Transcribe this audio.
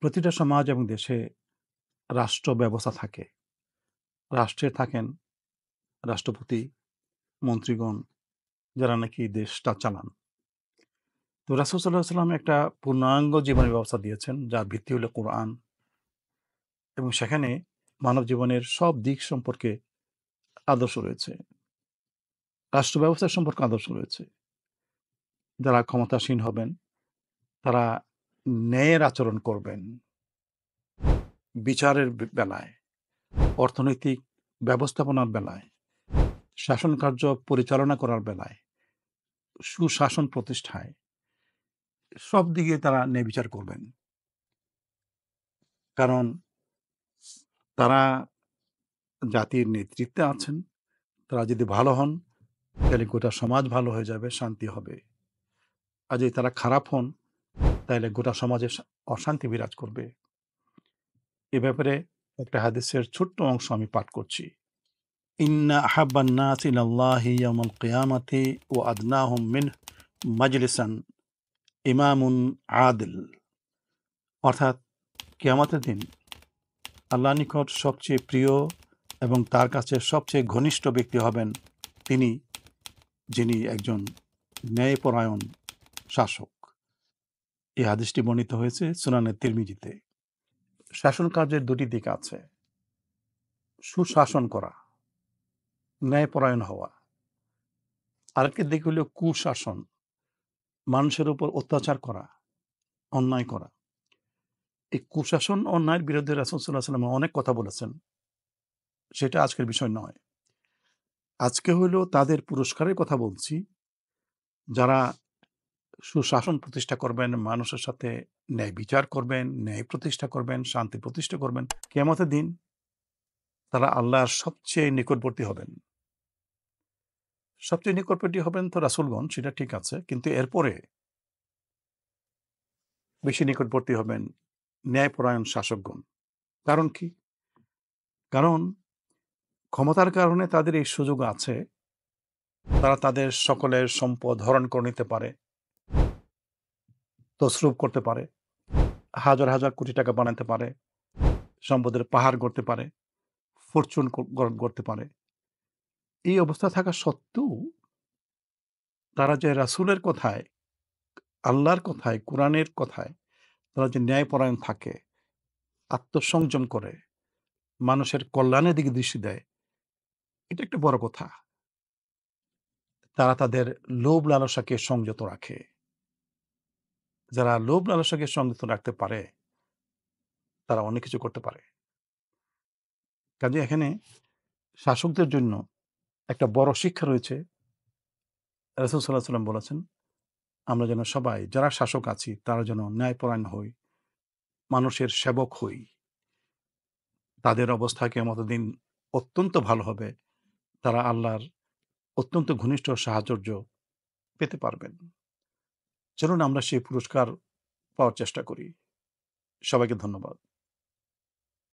প্রতিটা সমাজ এবং দেশে রাষ্ট্র ব্যবস্থা থাকে। রাষ্ট্রে থাকেন রাষ্ট্রপতি, মন্ত্রীগণ যারা নাকি দেশটা চালান। তো রাসূল সাল্লাল্লাহু আলাইহি ওয়াসাল্লাম একটা পূর্ণাঙ্গ জীবনী ব্যবস্থা দিয়েছেন যার ভিত্তি হলো কোরআন এবং সেখানে মানব জীবনের সব দিক সম্পর্কে আদর্শ রয়েছে। রাষ্ট্র ব্যবস্থা সম্পর্কে আদর্শ রয়েছে। যারা ক্ষমতাসীন হবেন তারা ন্যায়ের আচরণ করবেন। বিচারের বেলায়, অর্থনৈতিক ব্যবস্থাপনার বেলায়, শাসন কার্য পরিচালনা করার বেলায়, সুশাসন প্রতিষ্ঠায় সব দিকে তারা ন্যায় বিচার করবেন। কারণ তারা জাতির নেতৃত্বে আছেন। তারা যদি ভালো হন, তাহলে গোটা সমাজ ভালো হয়ে যাবে, শান্তি হবে। আর যদি তারা খারাপ হন, তাহলে গোটা সমাজে অশান্তি বিরাজ করবে। এ ব্যাপারে একটা হাদিসের ছোট্ট অংশ আমি পাঠ করছি। ইন্না আহাব্বান নাস ইলাল্লাহি ইয়াউমাল কিয়ামাতি ওয়া আদনাহুম মিনহু মাজলিসান ইমামুন আদিল। অর্থাৎ কিয়ামতের দিন আল্লাহর নিকট সবচেয়ে প্রিয় এবং তার কাছে সবচেয়ে ঘনিষ্ঠ ব্যক্তি হবেন তিনি, যিনি একজন ন্যায়পরায়ণ শাসক। এই হাদিসটি বর্ণিত হয়েছে সুনানে তিরমিজিতে। শাসন কার্যের দুটি দিক আছে। সুশাসন করা, ন্যায়পরায়ণ হওয়া। আরেকটি দিক হলো কুশাসন, মানুষের উপর অত্যাচার করা, অন্যায় করা। এই কুশাসন অন্যায়ের বিরুদ্ধে রাসূল সাল্লাল্লাহু আলাইহি ওয়াসাল্লাম অনেক কথা বলেছেন। সেটা আজকের বিষয় নয়। আজকে হইল তাদের পুরস্কারের কথা বলছি, যারা সুশাসন প্রতিষ্ঠা করবেন, মানুষের সাথে ন্যায় বিচার করবেন, ন্যায় প্রতিষ্ঠা করবেন, শান্তি প্রতিষ্ঠা করবেন। কিয়ামতের দিন তারা আল্লাহর সবচেয়ে নিকটবর্তী হবেন। সবচেয়ে নিকটবর্তী হবেন তো রাসূলগণ, সেটা ঠিক আছে। কিন্তু এরপরে বেশি নিকটবর্তী হবেন ন্যায়পরায়ণ শাসকগণ। কারণ কি? কারণ ক্ষমতার কারণে তাদের এই সুযোগ আছে। তারা তাদের সকলের সম্পদ হরণ করে নিতে পারে, তছরূপ করতে পারে, হাজার, হাজার কোটি টাকা বানাতে পারে, সম্পদের পাহাড় গড়তে পারে, ফরচুন গড়তে পারে। এই অবস্থা থাকা সত্ত্বেও তারা যে রাসূলের কথায়, আল্লাহর কথায়, কোরআনের কথায় তারা যে ন্যায়পরায়ণ থাকে, আত্মসংযম করে, মানুষের কল্যাণের দিকে দৃষ্টি দেয়, এটা একটা বড় কথা। তারা তাদের লোভ লালসাকে সংযত রাখে। যারা লোভ লালসাকে সংযত রাখতে পারে, তারা অনেক কিছু করতে পারে। কাজেই এখানে শাসকদের জন্য একটা বড় শিক্ষা রয়েছে। রাসূল সাল্লাল্লাহু আলাইহি ওয়াসাল্লাম বলেছেন, আমরা যেন সবাই যারা শাসক আছি তারা যেন ন্যায়পরায়ণ হই, মানুষের সেবক হই। তাদের অবস্থা কিয়ামতের দিন অত্যন্ত ভালো হবে। তারা আল্লাহর অত্যন্ত ঘনিষ্ঠ সাহচর্য পেতে পারবেন। চলুন আমরা সেই পুরস্কার পাওয়ার চেষ্টা করি। সবাইকে ধন্যবাদ।